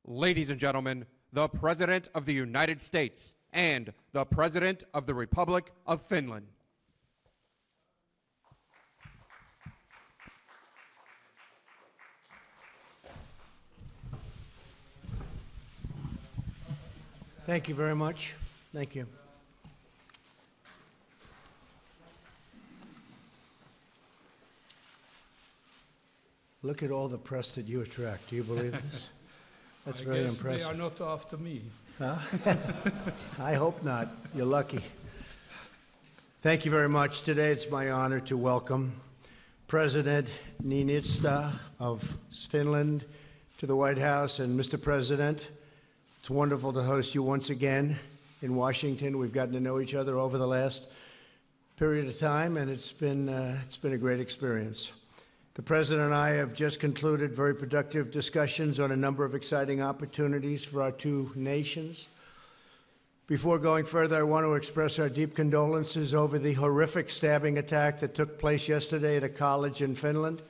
Ladies and gentlemen, the President of the United States and the President of the Republic of Finland. Thank you very much. Thank you. Look at all the press that you attract. Do you believe this? That's very impressive. I guess they are not after me. Huh? I hope not. You're lucky. Thank you very much. Today it's my honor to welcome President Niinisto of Finland to the White House. And Mr. President, it's wonderful to host you once again in Washington. We've gotten to know each other over the last period of time, and it's been a great experience. The President and I have just concluded very productive discussions on a number of exciting opportunities for our two nations. Before going further, I want to express our deep condolences over the horrific stabbing attack that took place yesterday at a college in Finland.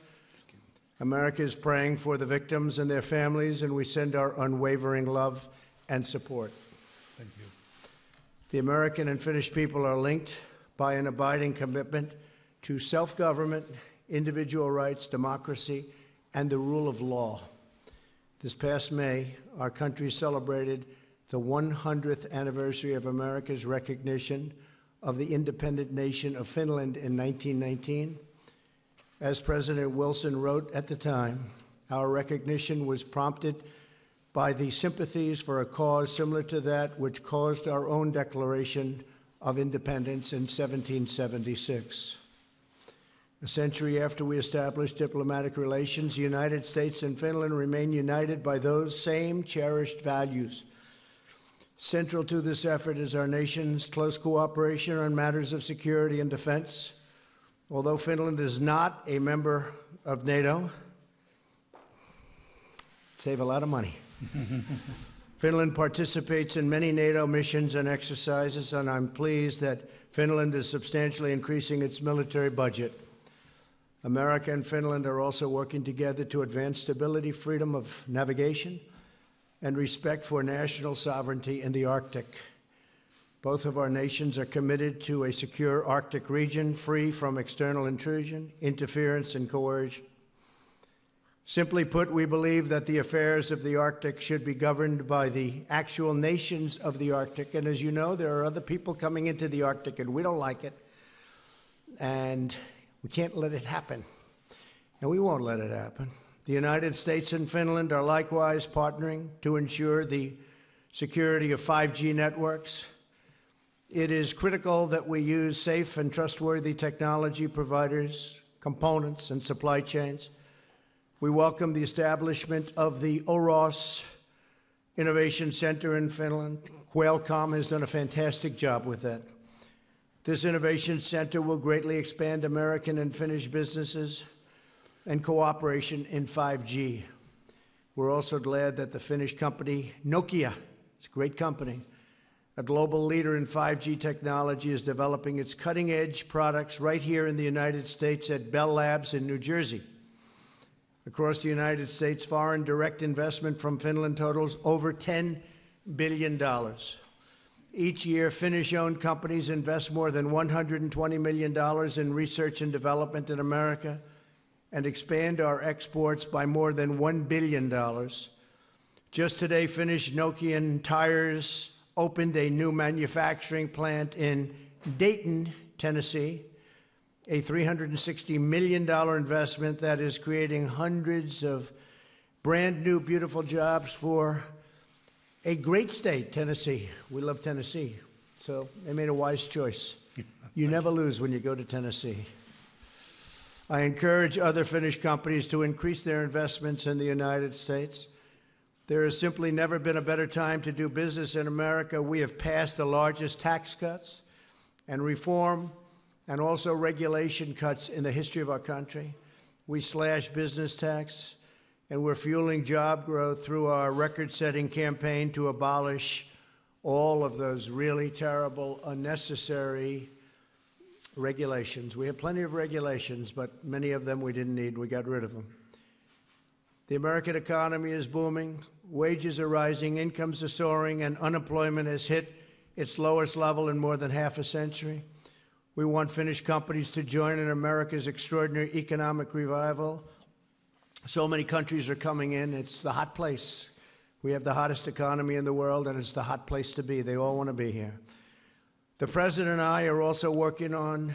America is praying for the victims and their families, and we send our unwavering love and support. Thank you. The American and Finnish people are linked by an abiding commitment to self-government, individual rights, democracy, and the rule of law. This past May, our country celebrated the 100th anniversary of America's recognition of the independent nation of Finland in 1919. As President Wilson wrote at the time, our recognition was prompted by the sympathies for a cause similar to that which caused our own Declaration of Independence in 1776. A century after we established diplomatic relations, the United States and Finland remain united by those same cherished values. Central to this effort is our nation's close cooperation on matters of security and defense. Although Finland is not a member of NATO, save a lot of money. Finland participates in many NATO missions and exercises, and I'm pleased that Finland is substantially increasing its military budget. America and Finland are also working together to advance stability, freedom of navigation, and respect for national sovereignty in the Arctic. Both of our nations are committed to a secure Arctic region free from external intrusion, interference, and coercion. Simply put, we believe that the affairs of the Arctic should be governed by the actual nations of the Arctic. And as you know, there are other people coming into the Arctic, and we don't like it. And we can't let it happen, and we won't let it happen. The United States and Finland are likewise partnering to ensure the security of 5G networks. It is critical that we use safe and trustworthy technology providers, components, and supply chains. We welcome the establishment of the OROS Innovation Center in Finland. Qualcomm has done a fantastic job with that. This innovation center will greatly expand American and Finnish businesses and cooperation in 5G. We're also glad that the Finnish company Nokia, it's a great company, a global leader in 5G technology, is developing its cutting-edge products right here in the United States at Bell Labs in New Jersey. Across the United States, foreign direct investment from Finland totals over $10 billion. Each year, Finnish-owned companies invest more than $120 million in research and development in America and expand our exports by more than $1 billion. Just today, Finnish Nokian Tires opened a new manufacturing plant in Dayton, Tennessee, a $360 million investment that is creating hundreds of brand new, beautiful jobs for a great state, Tennessee. We love Tennessee, so they made a wise choice. You never lose when you go to Tennessee. I encourage other Finnish companies to increase their investments in the United States. There has simply never been a better time to do business in America. We have passed the largest tax cuts and reform and also regulation cuts in the history of our country. We slashed business tax, and we're fueling job growth through our record-setting campaign to abolish all of those really terrible, unnecessary regulations. We have plenty of regulations, but many of them we didn't need. We got rid of them. The American economy is booming, wages are rising, incomes are soaring, and unemployment has hit its lowest level in more than half a century. We want Finnish companies to join in America's extraordinary economic revival. So many countries are coming in. It's the hot place. We have the hottest economy in the world, and it's the hot place to be. They all want to be here. The President and I are also working on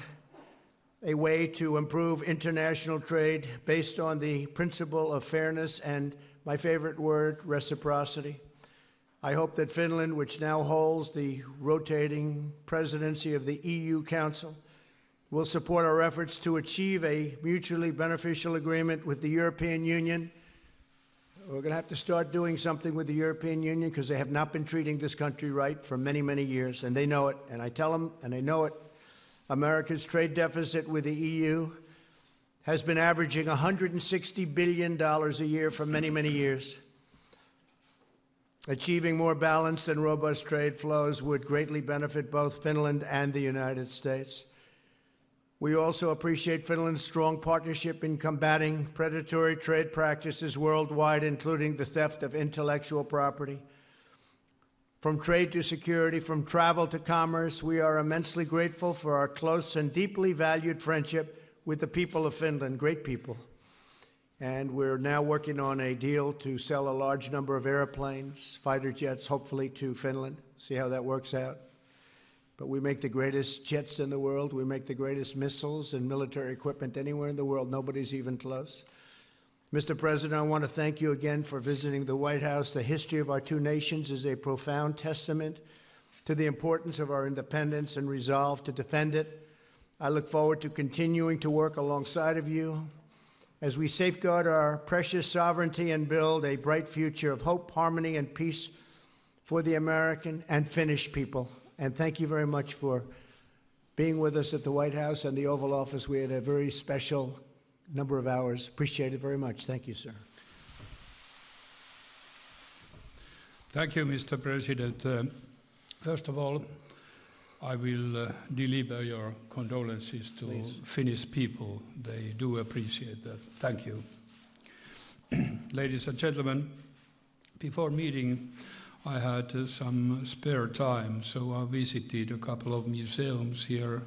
a way to improve international trade based on the principle of fairness and, my favorite word, reciprocity. I hope that Finland, which now holds the rotating presidency of the EU Council, will support our efforts to achieve a mutually beneficial agreement with the European Union. We're going to have to start doing something with the European Union because they have not been treating this country right for many, many years, and they know it, and I tell them, and they know it. America's trade deficit with the EU has been averaging $160 billion a year for many, many years. Achieving more balanced and robust trade flows would greatly benefit both Finland and the United States. We also appreciate Finland's strong partnership in combating predatory trade practices worldwide, including the theft of intellectual property. From trade to security, from travel to commerce, we are immensely grateful for our close and deeply valued friendship with the people of Finland, great people. And we're now working on a deal to sell a large number of airplanes, fighter jets, hopefully to Finland. See how that works out. But we make the greatest jets in the world. We make the greatest missiles and military equipment anywhere in the world. Nobody's even close. Mr. President, I want to thank you again for visiting the White House. The history of our two nations is a profound testament to the importance of our independence and resolve to defend it. I look forward to continuing to work alongside of you as we safeguard our precious sovereignty and build a bright future of hope, harmony, and peace for the American and Finnish people. And thank you very much for being with us at the White House and the Oval Office. We had a very special number of hours. Appreciate it very much. Thank you, sir. Thank you, Mr. President. First of all, I will deliver your condolences to Finnish people. They do appreciate that. Thank you. Ladies and gentlemen, before meeting, I had some spare time, so I visited a couple of museums here,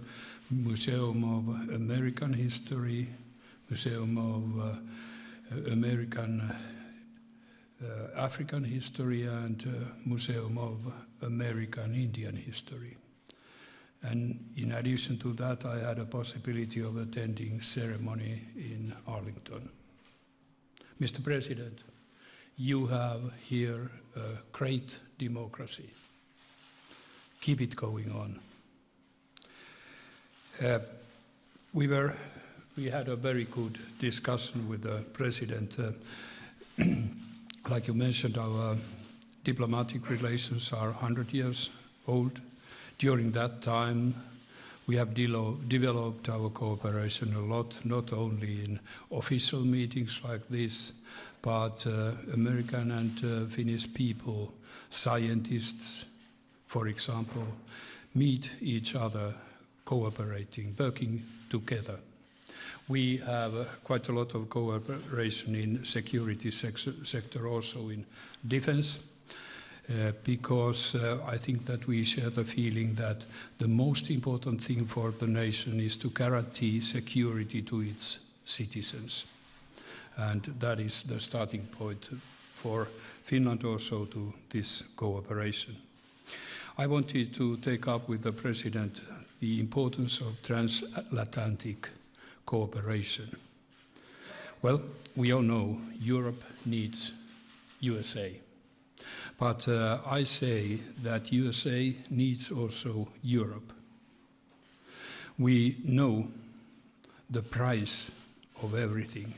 Museum of American History, Museum of African History, and Museum of American Indian History. And in addition to that, I had a possibility of attending ceremony in Arlington. Mr. President, you have here a great democracy. Keep it going on. We had a very good discussion with the President. Like you mentioned, our diplomatic relations are 100 years old. During that time, we have developed our cooperation a lot, not only in official meetings like this, but American and Finnish people, scientists, for example, meet each other, cooperating, working together. We have quite a lot of cooperation in security sector, also in defense, because I think that we share the feeling that the most important thing for the nation is to guarantee security to its citizens. And that is the starting point for Finland also to this cooperation. I wanted to take up with the President the importance of transatlantic cooperation. Well, we all know Europe needs USA. But I say that USA needs also Europe. We know the price of everything.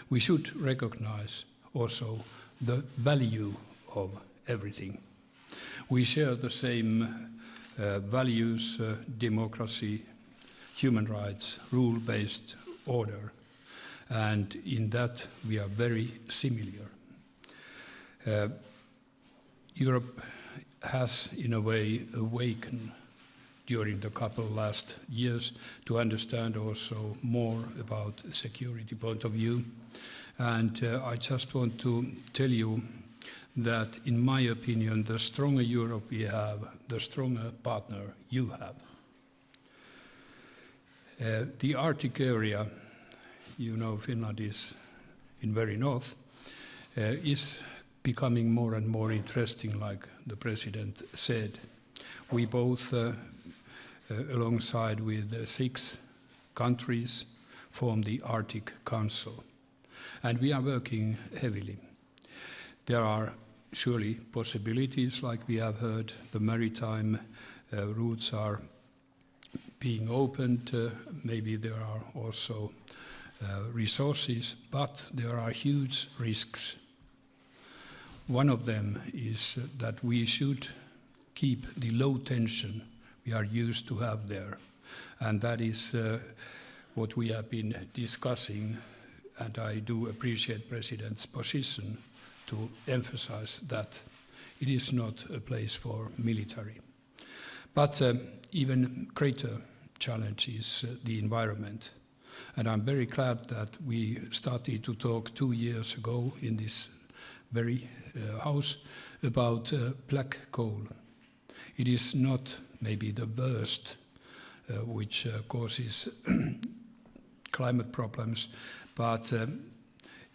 We should recognize also the value of everything. We share the same values, democracy, human rights, rule-based order, and in that we are very similar. Europe has, in a way, awakened during the couple last years to understand also more about security point of view. And I just want to tell you that, in my opinion, the stronger Europe we have, the stronger partner you have. The Arctic area, you know, Finland is in very north, is becoming more and more interesting, like the President said. We both, alongside with 6 countries, form the Arctic Council. And we are working heavily. There are surely possibilities, like we have heard, the maritime routes are being opened. Maybe there are also resources, but there are huge risks. One of them is that we should keep the low tension we are used to have there. And that is what we have been discussing, and I do appreciate President's position to emphasize that it is not a place for military. But even greater challenge is the environment. And I'm very glad that we started to talk 2 years ago in this very house about black coal. It is not maybe the worst which causes climate problems, but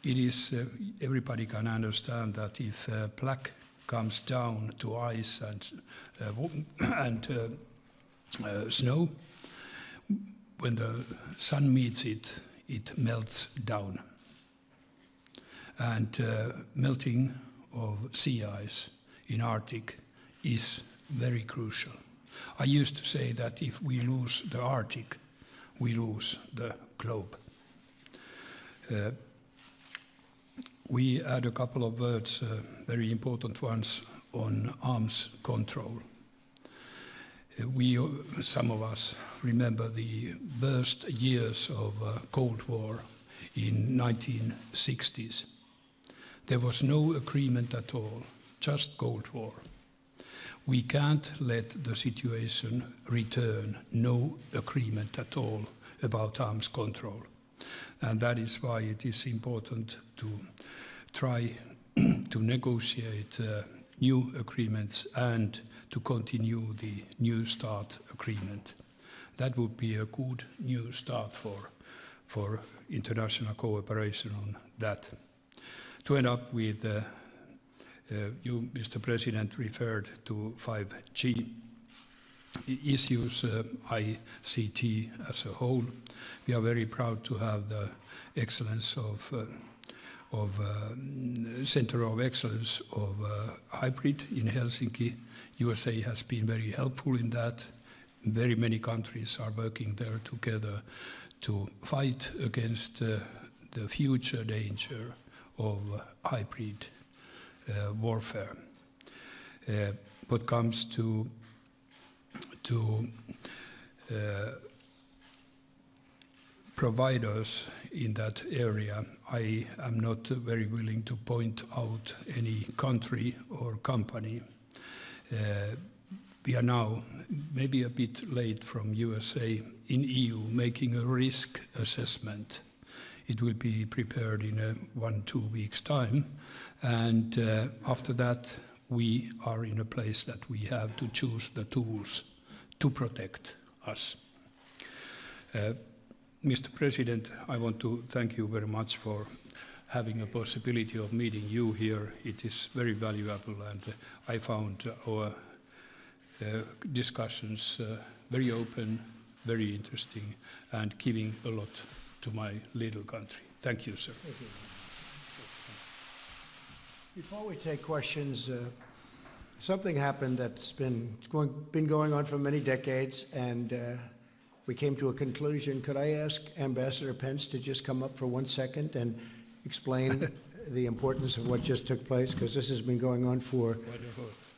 it is, everybody can understand that if black comes down to ice and snow, when the sun meets it, it melts down. And melting of sea ice in Arctic is very crucial. I used to say that if we lose the Arctic, we lose the globe. We add a couple of words, very important ones, on arms control. Some of us remember the worst years of Cold War in 1960s. There was no agreement at all, just Cold War. We can't let the situation return, no agreement at all about arms control. And that is why it is important to try to negotiate new agreements and to continue the New START agreement. That would be a good new start for international cooperation on that. To end up with, you, Mr. President, referred to 5G issues, ICT as a whole. We are very proud to have the excellence of Center of Excellence of Hybrid in Helsinki. USA has been very helpful in that. Very many countries are working there together to fight against the future danger of hybrid warfare. What comes to providers in that area, I am not very willing to point out any country or company. We are now maybe a bit late from USA in EU making a risk assessment. It will be prepared in 1-2 weeks' time, and after that we are in a place that we have to choose the tools to protect us. Mr. President, I want to thank you very much for having a possibility of meeting you here. It is very valuable, and I found our discussions very open, very interesting, and giving a lot to my little country. Thank you, sir. Thank you. Before we take questions, something happened that's been going on for many decades, and we came to a conclusion. Could I ask Ambassador Pence to just come up for 1 second and explain the importance of what just took place? Because this has been going on for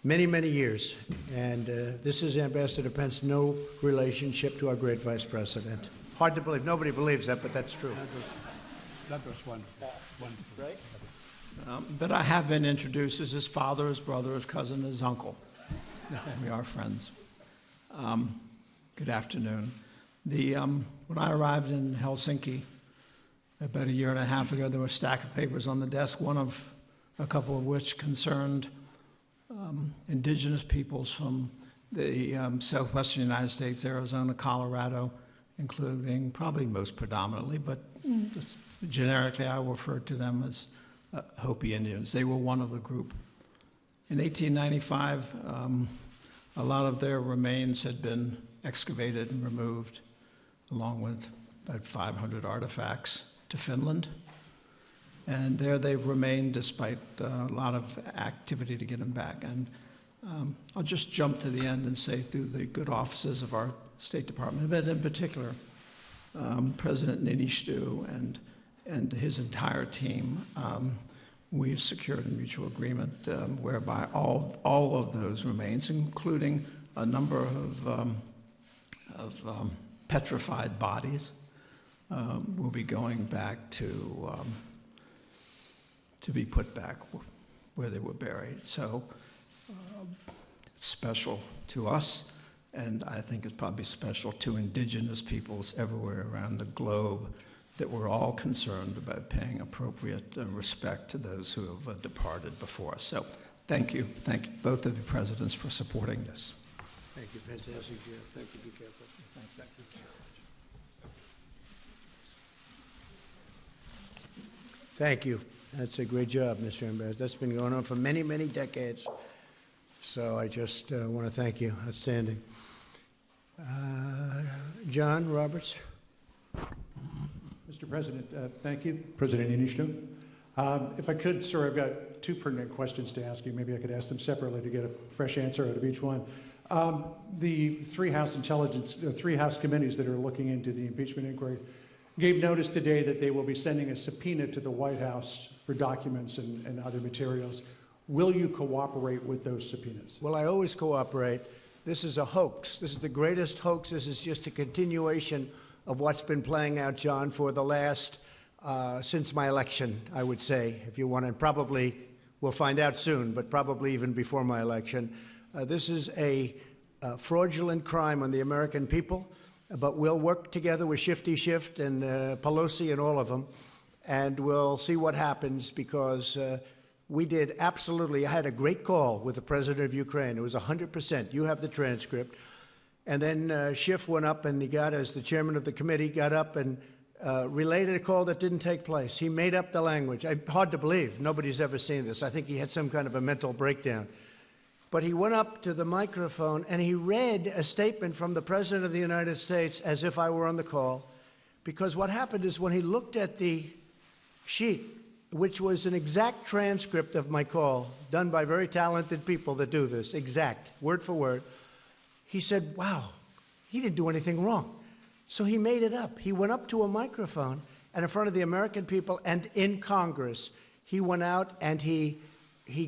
many, many years. And this is Ambassador Pence, no relationship to our great Vice President. Hard to believe. Nobody believes that, but that's true. That was wonderful. Right? But I have been introduced as his father, his brother, his cousin, his uncle. We are friends. Good afternoon. When I arrived in Helsinki About a year and a half ago, there were a stack of papers on the desk, a couple of which concerned indigenous peoples from the southwestern United States, Arizona, Colorado, including probably most predominantly, but generically I refer to them as Hopi Indians. They were one of the group. In 1895, a lot of their remains had been excavated and removed, along with about 500 artifacts, to Finland. And there they've remained despite a lot of activity to get them back. And I'll just jump to the end and say through the good offices of our State Department, but in particular, President Niinisto and his entire team, we've secured a mutual agreement whereby all of those remains, including a number of petrified bodies, will be going back to be put back where they were buried. So it's special to us, and I think it's probably special to indigenous peoples everywhere around the globe, that we're all concerned about paying appropriate respect to those who have departed before us. So thank you both of you presidents for supporting this. Thank you, fantastic, Jeff. Thank you, be careful. Thank you. Thank you. That's a great job, Mr. Ambassador. That's been going on for many, many decades. So I just want to thank you. Outstanding. John Roberts. Mr. President, thank you. President Niinisto. If I could, sir, I've got two pertinent questions to ask you. Maybe I could ask them separately to get a fresh answer out of each one. The three House committees that are looking into the impeachment inquiry gave notice today that they will be sending a subpoena to the White House for documents and other materials. Will you cooperate with those subpoenas? Well, I always cooperate. This is a hoax. This is the greatest hoax. This is just a continuation of what's been playing out, John, for the last, since my election, I would say, if you want, and probably we'll find out soon, but probably even before my election. This is a fraudulent crime on the American people, but we'll work together with Shifty Shift and Pelosi and all of them, and we'll see what happens, because we did absolutely, I had a great call with the president of Ukraine. It was 100%. You have the transcript. And then Schiff went up and he got, as the chairman of the committee, got up and related a call that didn't take place. He made up the language. Hard to believe. Nobody's ever seen this. I think he had some kind of a mental breakdown. But he went up to the microphone and he read a statement from the President of the United States as if I were on the call. Because what happened is when he looked at the sheet, which was an exact transcript of my call, done by very talented people that do this, exact, word for word, he said, wow, he didn't do anything wrong. So he made it up. He went up to a microphone and in front of the American people and in Congress, he went out and he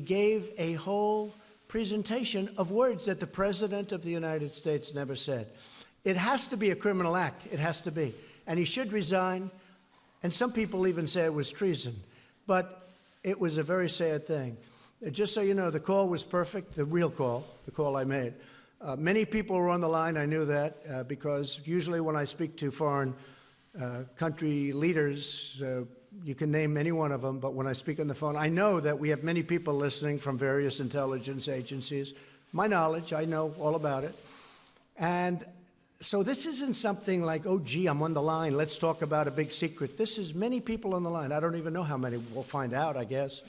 gave a whole presentation of words that the President of the United States never said. It has to be a criminal act. It has to be. And he should resign. And some people even say it was treason. But it was a very sad thing. Just so you know, the call was perfect, the real call, the call I made. Many people were on the line. I knew that because usually when I speak to foreign country leaders, you can name any one of them, but when I speak on the phone, I know that we have many people listening from various intelligence agencies. My knowledge, I know all about it. And so this isn't something like, oh, gee, I'm on the line, let's talk about a big secret. This is many people on the line. I don't even know how many. We'll find out, I guess.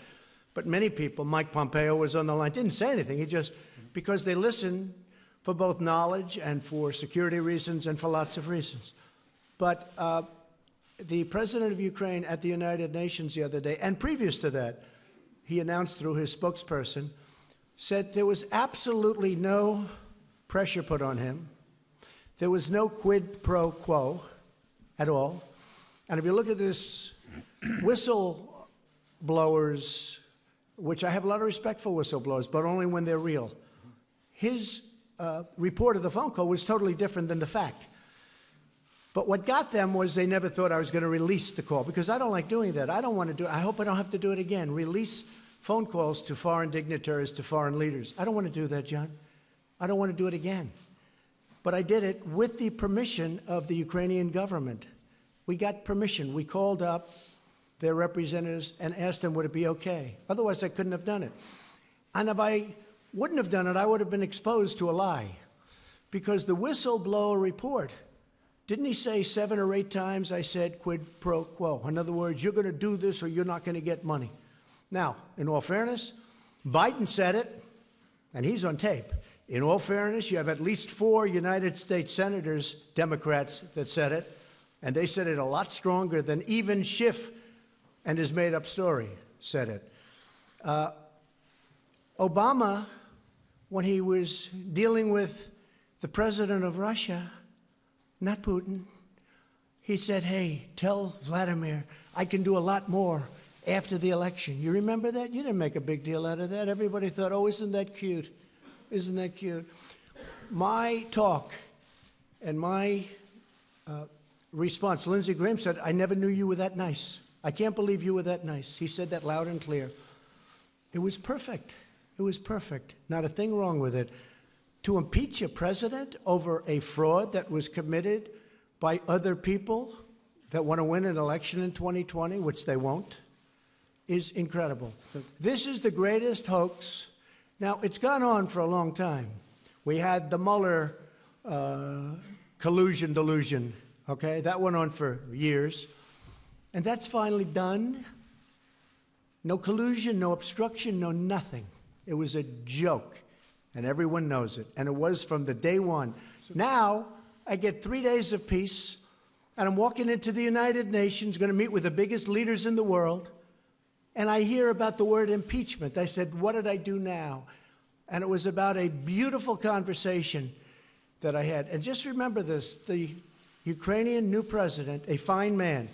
But many people, Mike Pompeo was on the line, didn't say anything. He just, because they listen for both knowledge and for security reasons and for lots of reasons. But the president of Ukraine at the United Nations the other day, and previous to that, he announced through his spokesperson, said there was absolutely no pressure put on him. There was no quid pro quo at all. And if you look at this whistleblowers, which I have a lot of respect for whistleblowers, but only when they're real, his report of the phone call was totally different than the fact. But what got them was they never thought I was going to release the call, because I don't like doing that. I don't want to do it. I hope I don't have to do it again. Release phone calls to foreign dignitaries, to foreign leaders. I don't want to do that, John. I don't want to do it again. But I did it with the permission of the Ukrainian government. We got permission. We called up their representatives and asked them, would it be okay? Otherwise, I couldn't have done it. And if I wouldn't have done it, I would have been exposed to a lie. Because the whistleblower report, didn't he say 7 or 8 times, I said quid pro quo? In other words, you're going to do this or you're not going to get money. Now, in all fairness, Biden said it, and he's on tape. In all fairness, you have at least 4 United States senators, Democrats, that said it, and they said it a lot stronger than even Schiff and his made-up story said it. Obama, when he was dealing with the president of Russia, not Putin, he said, hey, tell Vladimir I can do a lot more after the election. You remember that? You didn't make a big deal out of that. Everybody thought, oh, isn't that cute? Isn't that cute? My talk and my response, Lindsey Graham said, I never knew you were that nice. I can't believe you were that nice. He said that loud and clear. It was perfect. It was perfect. Not a thing wrong with it. To impeach a president over a fraud that was committed by other people that want to win an election in 2020, which they won't, is incredible. This is the greatest hoax. Now, it's gone on for a long time. We had the Mueller collusion delusion, okay? That went on for years. And that's finally done. No collusion, no obstruction, no nothing. It was a joke, and everyone knows it. And it was from the day one. Now, I get 3 days of peace, and I'm walking into the United Nations, going to meet with the biggest leaders in the world, and I hear about the word impeachment. I said, what did I do now? And it was about a beautiful conversation that I had. And just remember this, the Ukrainian new president, a fine man,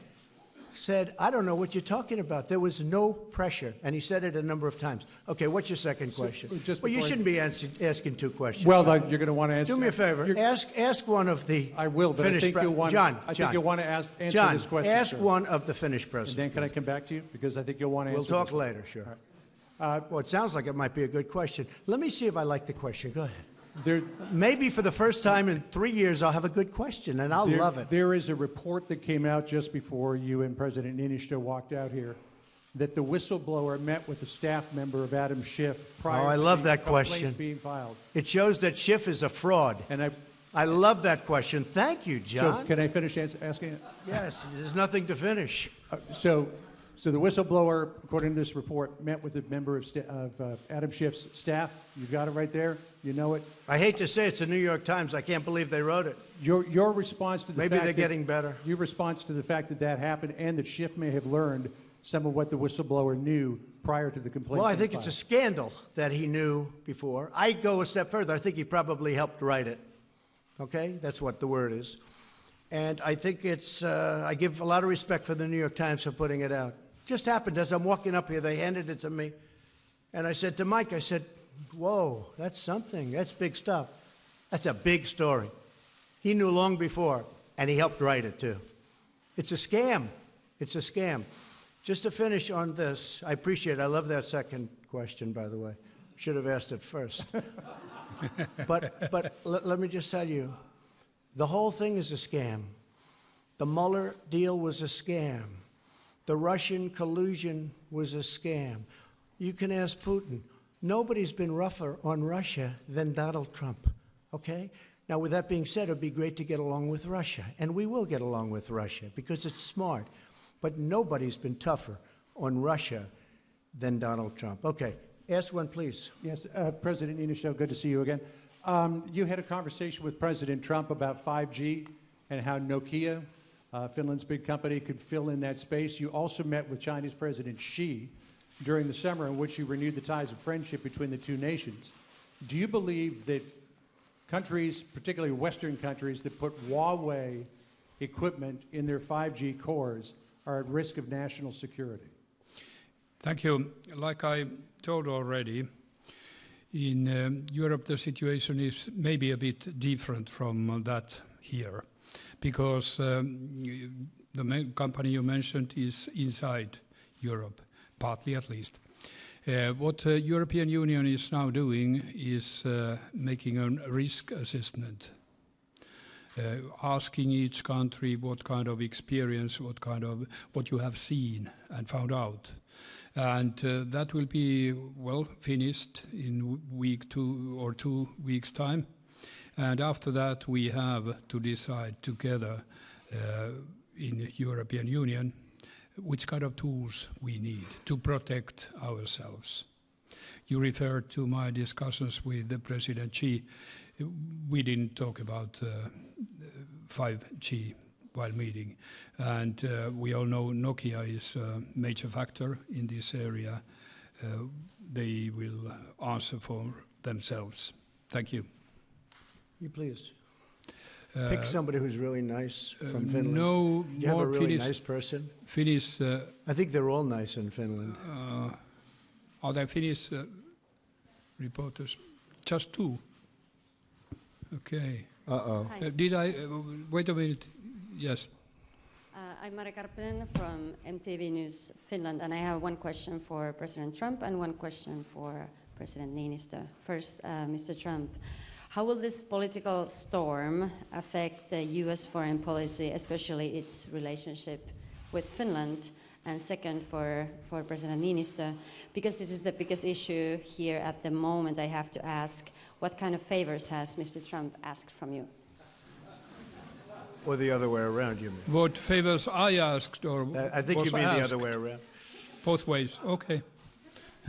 said, I don't know what you're talking about. There was no pressure. And he said it a number of times. Okay, what's your second question? Well, you shouldn't be asking 2 questions. Well, you're going to want to answer. Do me a favor. Ask one of the I will, but I think you'll want, I think you'll want to answer this question. Ask one of the Finnish president. And then can I come back to you? Because I think you'll want to answer. We'll talk later, sure. Well, it sounds like it might be a good question. Let me see if I like the question. Go ahead. Maybe for the first time in 3 years, I'll have a good question, and I'll love it. There is a report that came out just before you and President Niinisto walked out here that the whistleblower met with a staff member of Adam Schiff prior to the complaint being filed. It shows that Schiff is a fraud. And I love that question. Thank you, John. So can I finish asking it? Yes, there's nothing to finish. So the whistleblower, according to this report, met with a member of Adam Schiff's staff. You've got it right there. You know it. I hate to say it's the New York Times. I can't believe they wrote it. Your response to the fact they're getting better. Your response to the fact that happened and that Schiff may have learned some of what the whistleblower knew prior to the complaint. Well, I think it's a scandal that he knew before. I go a step further. I think he probably helped write it. Okay? That's what the word is. And I think it's, I give a lot of respect for the New York Times for putting it out. Just happened as I'm walking up here, they handed it to me. And I said to Mike, I said, whoa, that's something. That's big stuff. That's a big story. He knew long before, and he helped write it, too. It's a scam. It's a scam. Just to finish on this, I appreciate it. I love that second question, by the way. Should have asked it first. But let me just tell you, the whole thing is a scam. The Mueller deal was a scam. The Russian collusion was a scam. You can ask Putin. Nobody's been rougher on Russia than Donald Trump, okay? Now, with that being said, it would be great to get along with Russia, and we will get along with Russia because it's smart. But nobody's been tougher on Russia than Donald Trump. Okay, ask one, please. Yes, President Niinisto, good to see you again. You had a conversation with President Trump about 5G and how Nokia, Finland's big company, could fill in that space. You also met with Chinese President Xi during the summer in which you renewed the ties of friendship between the two nations. Do you believe that countries, particularly Western countries, that put Huawei equipment in their 5G cores are at risk of national security? Thank you. Like I told already, in Europe the situation is maybe a bit different from that here, because the main company you mentioned is inside Europe, partly at least. What the European Union is now doing is making a risk assessment asking each country what kind of experience, what you have seen and found out. And that will be, well, finished in week 2 or 2 weeks' time. And after that, we have to decide together in the European Union which kind of tools we need to protect ourselves. You referred to my discussions with the President Xi. We didn't talk about 5G while meeting. And we all know Nokia is a major factor in this area. They will answer for themselves. Thank you. You please. Pick somebody who's really nice from Finland. No, Do you have a really Finnish, nice person? Finnish. I think they're all nice in Finland. Are there Finnish reporters? Just 2. Okay. Uh-oh. Did I? Wait a minute. Yes. I'm Mari Karppinen from MTV News Finland, and I have one question for President Trump and one question for President Niinisto. First, Mr. Trump, how will this political storm affect the U.S. foreign policy, especially its relationship with Finland? And second, for President Niinisto, because this is the biggest issue here at the moment, I have to ask, what kind of favors has Mr. Trump asked from you? Or the other way around, you mean? What favors I asked, or I think you was mean the asked? other way around. Both ways. Okay.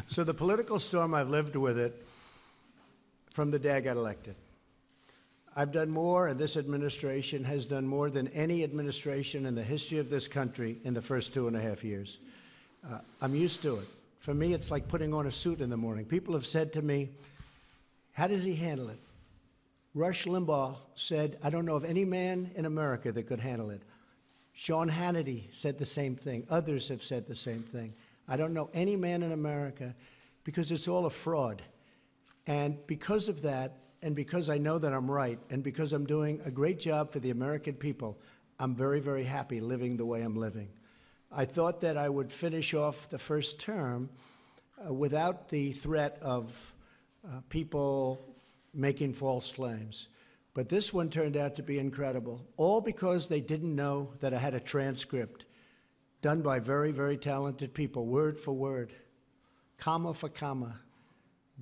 So the political storm, I've lived with it from the day I got elected. I've done more, and this administration has done more than any administration in the history of this country in the first 2.5 years. I'm used to it. For me, it's like putting on a suit in the morning. People have said to me, how does he handle it? Rush Limbaugh said, I don't know of any man in America that could handle it. Sean Hannity said the same thing. Others have said the same thing. I don't know any man in America, because it's all a fraud. And because of that, and because I know that I'm right, and because I'm doing a great job for the American people, I'm very, very happy living the way I'm living. I thought that I would finish off the first term without the threat of people making false claims. But this one turned out to be incredible, all because they didn't know that I had a transcript done by very, very talented people, word for word, comma for comma,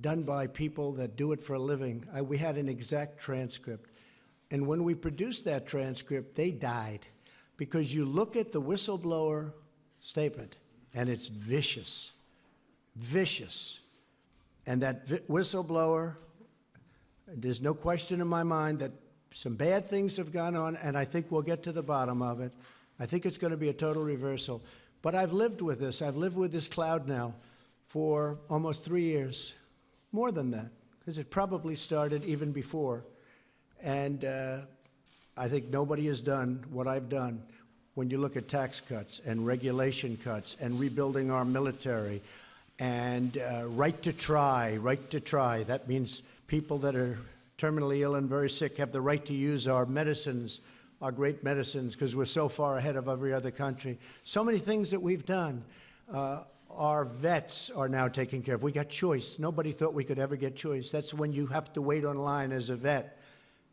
done by people that do it for a living. We had an exact transcript. And when we produced that transcript, they died, because you look at the whistleblower statement, and it's vicious, vicious. And that whistleblower, there's no question in my mind that some bad things have gone on, and I think we'll get to the bottom of it. I think it's going to be a total reversal. But I've lived with this. I've lived with this cloud now for almost 3 years. More than that, because it probably started even before. And I think nobody has done what I've done when you look at tax cuts and regulation cuts and rebuilding our military and right to try. That means people that are terminally ill and very sick have the right to use our medicines, our great medicines, because we're so far ahead of every other country. So many things that we've done. Our vets are now taken care of. We got choice. Nobody thought we could ever get choice. That's when you have to wait online as a vet.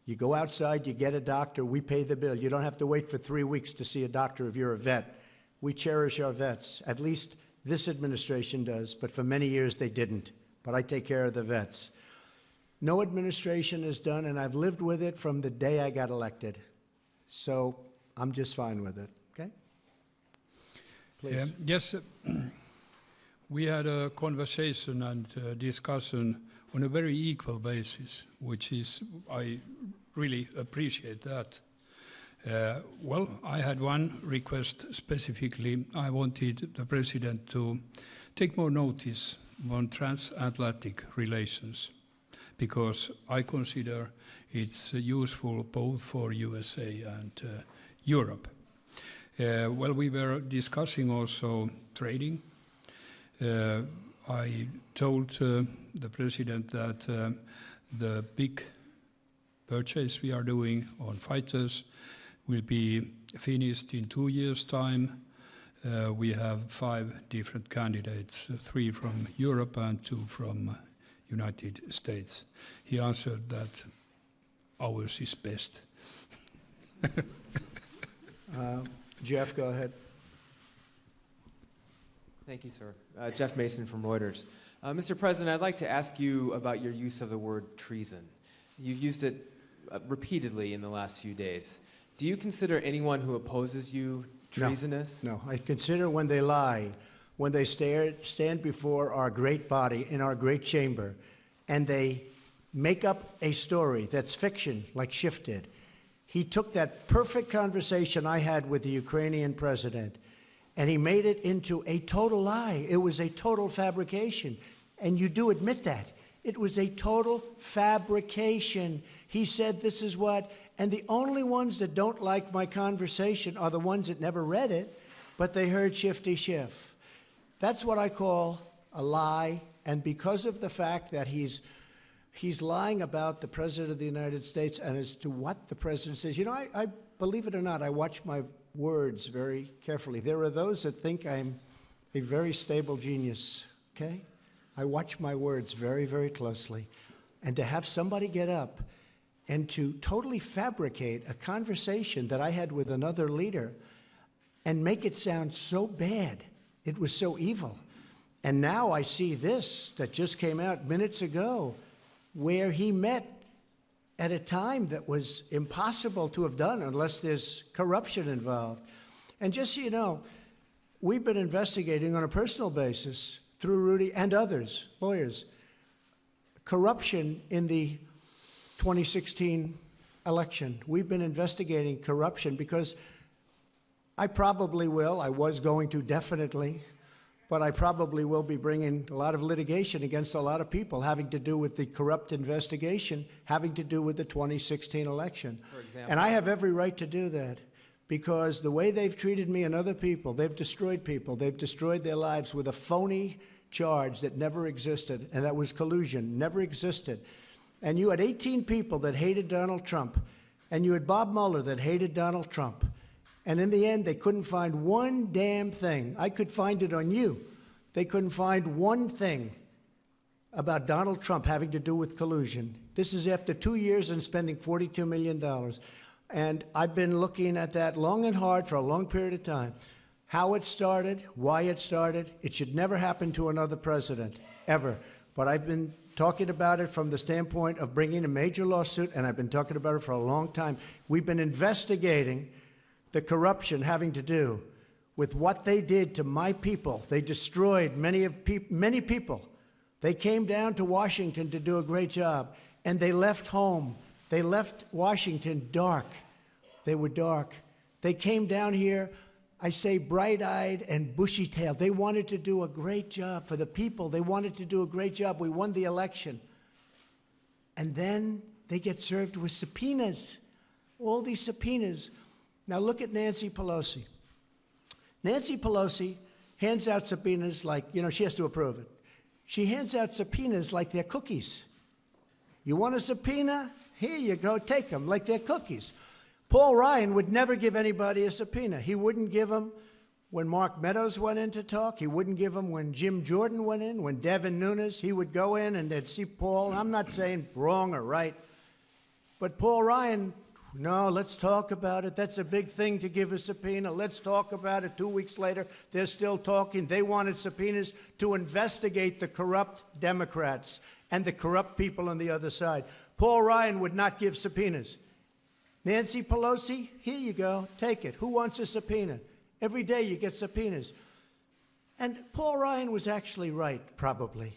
You go outside, you get a doctor, we pay the bill. You don't have to wait for 3 weeks to see a doctor if you're a vet. We cherish our vets. At least this administration does, but for many years they didn't. But I take care of the vets. No administration has done, and I've lived with it from the day I got elected. So I'm just fine with it, okay? Please. Yes. We had a conversation and discussion on a very equal basis, which is, I really appreciate that. Well, I had one request specifically. I wanted the President to take more notice on transatlantic relations, because I consider it's useful both for USA and Europe. Well, we were discussing also trading. I told the President that the big purchase we are doing on fighters will be finished in 2 years' time. We have 5 different candidates, 3 from Europe and 2 from United States. He answered that ours is best. Jeff, go ahead. Thank you, sir. Jeff Mason from Reuters. Mr. President, I'd like to ask you about your use of the word treason. You've used it repeatedly in the last few days. Do you consider anyone who opposes you treasonous? No, I consider when they lie, when they stand before our great body in our great chamber, and they make up a story that's fiction, like Schiff did. He took that perfect conversation I had with the Ukrainian president, and he made it into a total lie. It was a total fabrication. And you do admit that. It was a total fabrication. He said this is what, and the only ones that don't like my conversation are the ones that never read it, but they heard Shifty Schiff. That's what I call a lie, and because of the fact that he's lying about the President of the United States and as to what the President says. You know, I believe it or not, I watch my words very carefully. There are those that think I'm a very stable genius, okay? I watch my words very, very closely. And to have somebody get up and to totally fabricate a conversation that I had with another leader and make it sound so bad, it was so evil. And now I see this that just came out minutes ago, where he met at a time that was impossible to have done unless there's corruption involved. And just so you know, we've been investigating on a personal basis through Rudy and others, lawyers, corruption in the 2016 election. We've been investigating corruption because I probably will, I was going to definitely, but I probably will be bringing a lot of litigation against a lot of people having to do with the corrupt investigation, having to do with the 2016 election. For example? And I have every right to do that because the way they've treated me and other people, they've destroyed people. They've destroyed their lives with a phony charge that never existed, and that was collusion, never existed. And you had 18 people that hated Donald Trump, and you had Bob Mueller that hated Donald Trump. And in the end, they couldn't find one damn thing. I could find it on you. They couldn't find one thing about Donald Trump having to do with collusion. This is after 2 years and spending $42 million. And I've been looking at that long and hard for a long period of time. How it started, why it started. It should never happen to another president, ever. But I've been talking about it from the standpoint of bringing a major lawsuit, and I've been talking about it for a long time. We've been investigating the corruption having to do with what they did to my people. They destroyed many people. They came down to Washington to do a great job, and they left home. They left Washington dark. They were dark. They came down here, I say bright-eyed and bushy-tailed. They wanted to do a great job for the people. They wanted to do a great job. We won the election. And then they get served with subpoenas, all these subpoenas. Now look at Nancy Pelosi. Nancy Pelosi hands out subpoenas like, you know, she has to approve it. She hands out subpoenas like they're cookies. You want a subpoena? Here you go, take them, like they're cookies. Paul Ryan would never give anybody a subpoena. He wouldn't give them when Mark Meadows went in to talk. He wouldn't give them when Jim Jordan went in, when Devin Nunes. He would go in and they'd see Paul. I'm not saying wrong or right, but Paul Ryan, no, let's talk about it. That's a big thing to give a subpoena. Let's talk about it. 2 weeks later, they're still talking. They wanted subpoenas to investigate the corrupt Democrats and the corrupt people on the other side. Paul Ryan would not give subpoenas. Nancy Pelosi, here you go, take it. Who wants a subpoena? Every day you get subpoenas. And Paul Ryan was actually right, probably,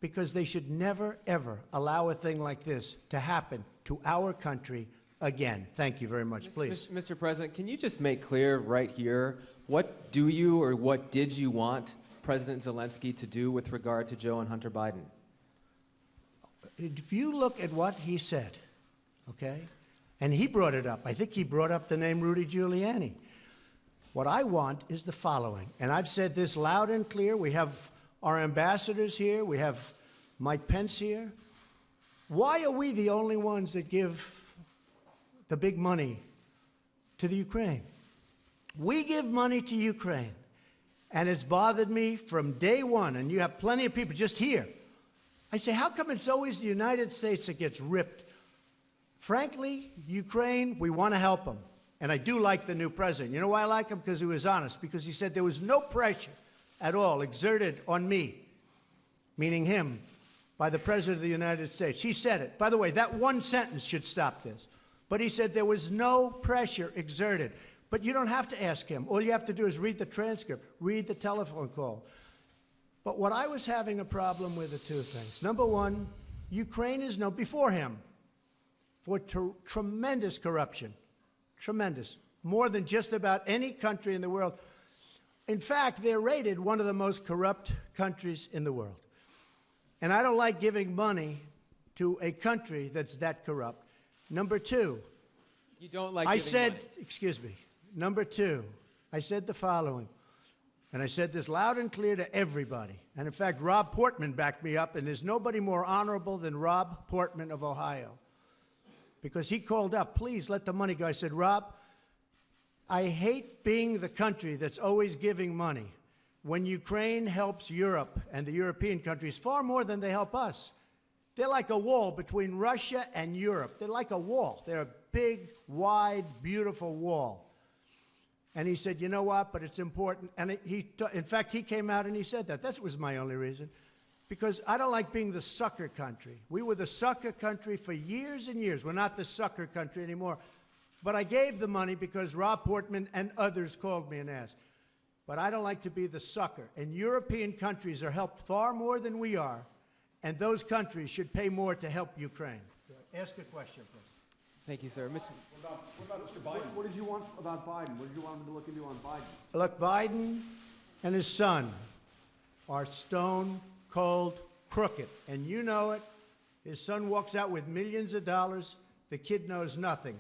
because they should never, ever allow a thing like this to happen to our country again. Thank you very much, please. Mr. President, can you just make clear right here, what do you or what did you want President Zelensky to do with regard to Joe and Hunter Biden? If you look at what he said, okay, and he brought it up. I think he brought up the name Rudy Giuliani. What I want is the following, and I've said this loud and clear. We have our ambassadors here. We have Mike Pence here. Why are we the only ones that give the big money to the Ukraine? We give money to Ukraine, and it's bothered me from day one, and you have plenty of people just here. I say, how come it's always the United States that gets ripped Frankly, Ukraine, we want to help them. And I do like the new president. You know why I like him? Because he was honest. Because he said there was no pressure at all exerted on me, meaning him, by the President of the United States. He said it. By the way, that one sentence should stop this. But he said there was no pressure exerted. But you don't have to ask him. All you have to do is read the transcript, read the telephone call. But what I was having a problem with are two things. Number one, Ukraine is known before him for tremendous corruption. Tremendous. More than just about any country in the world. In fact, they're rated one of the most corrupt countries in the world. And I don't like giving money to a country that's that corrupt. Number two, You don't like I giving said, money. excuse me, number two, I said the following, and I said this loud and clear to everybody. And in fact, Rob Portman backed me up, and there's nobody more honorable than Rob Portman of Ohio. Because he called up, please let the money go. I said, Rob, I hate being the country that's always giving money. When Ukraine helps Europe and the European countries far more than they help us. They're like a wall between Russia and Europe. They're like a wall. They're a big, wide, beautiful wall. And he said, you know what, but it's important. And in fact, he came out and he said that. That was my only reason. Because I don't like being the sucker country. We were the sucker country for years and years. We're not the sucker country anymore. But I gave the money because Rob Portman and others called me and asked. But I don't like to be the sucker. And European countries are helped far more than we are. And those countries should pay more to help Ukraine. Ask a question, please. Thank you, sir. What about Mr. Biden? What did you want about Biden? What did you want him to look into on Biden? Look, Biden and his son are stone cold crooked. And you know it. His son walks out with millions of dollars. The kid knows nothing.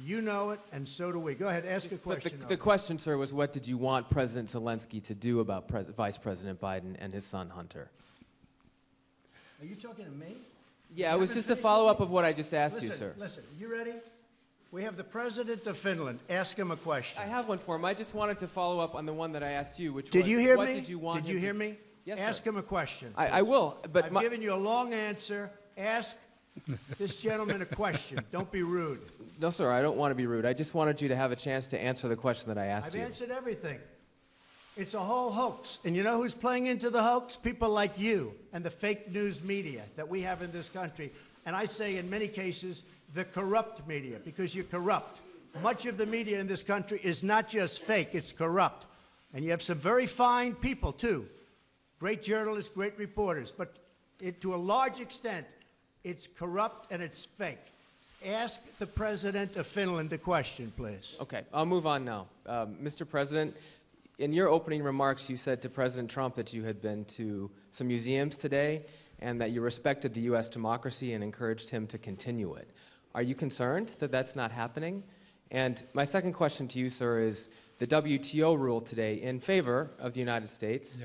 You know it, and so do we. Go ahead, ask a question. But the question, sir, was what did you want President Zelensky to do about Vice President Biden and his son Hunter? Are you talking to me? Yeah, it was just a follow-up of what I just asked you, sir. Listen, you ready? We have the President of Finland. Ask him a question. I have one for him. I just wanted to follow up on the one that I asked you, which was, Did you hear what me? did you want Did you him hear to me? Yes, Ask sir. him a question. I will, but I've given you a long answer. Ask this gentleman a question. Don't be rude. No, sir, I don't want to be rude. I just wanted you to have a chance to answer the question that I asked I've you. answered everything. It's a whole hoax. And you know who's playing into the hoax? People like you and the fake news media that we have in this country. And I say in many cases, the corrupt media, because you're corrupt. Much of the media in this country is not just fake, it's corrupt. And you have some very fine people, too. Great journalists, great reporters. But to a large extent, it's corrupt and it's fake. Ask the President of Finland a question, please. Okay, I'll move on now. Mr. President, in your opening remarks, you said to President Trump that you had been to some museums today and that you respected the U.S. democracy and encouraged him to continue it. Are you concerned that that's not happening? And my second question to you, sir, is the WTO ruled today in favor of the United States,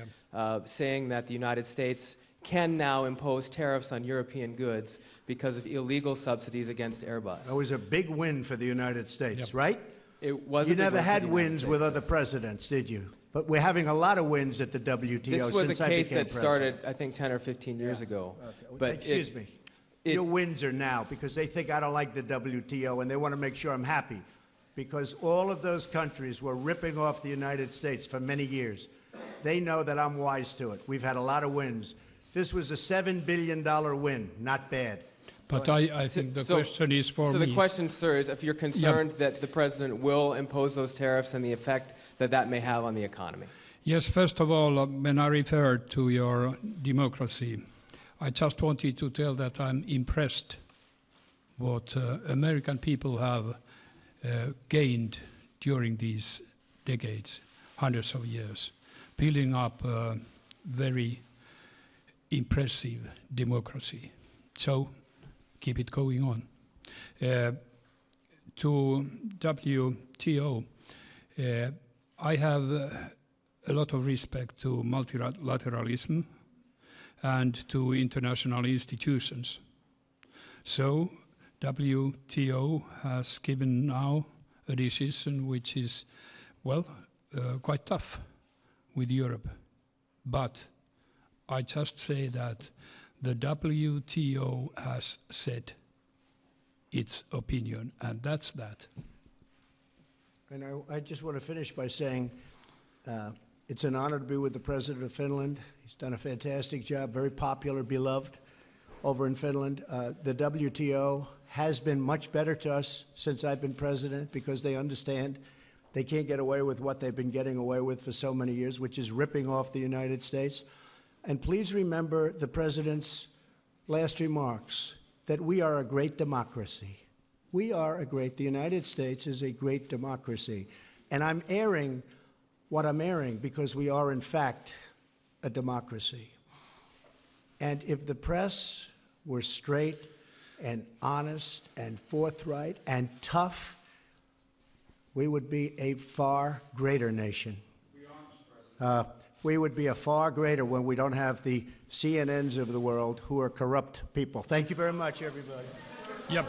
saying that the United States can now impose tariffs on European goods because of illegal subsidies against Airbus. That was a big win for the United States, right? It was You a big never win for had the United wins States, with sir. other presidents, did you? But we're having a lot of wins at the WTO This was since a I case became that president. started, I think, 10 or 15 years ago. Okay. But Excuse me. Your wins are now because they think I don't like the WTO and they want to make sure I'm happy because all of those countries were ripping off the United States for many years. They know that I'm wise to it. We've had a lot of wins. This was a $7 billion win. Not bad. But I think the question is for me. So the question, sir, is if you're concerned that the president will impose those tariffs and the effect that that may have on the economy. Yes, first of all, when I referred to your democracy, I just wanted to tell that I'm impressed what American people have gained during these decades, hundreds of years, building up a very impressive democracy. So keep it going on. To WTO, I have a lot of respect to multilateralism and to international institutions. So WTO has given now a decision which is, well, quite tough with Europe. But I just say that the WTO has said its opinion, and that's that. And I just want to finish by saying it's an honor to be with the President of Finland. He's done a fantastic job, very popular, beloved over in Finland. The WTO has been much better to us since I've been president because they understand they can't get away with what they've been getting away with for so many years, which is ripping off the United States. And please remember the President's last remarks, that we are a great democracy. The United States is a great democracy. And I'm airing what I'm airing because we are, in fact, a democracy. And if the press were straight and honest and forthright and tough, we would be a far greater nation. We would be a far greater when we don't have the CNNs of the world who are corrupt people. Thank you very much, everybody. Yep.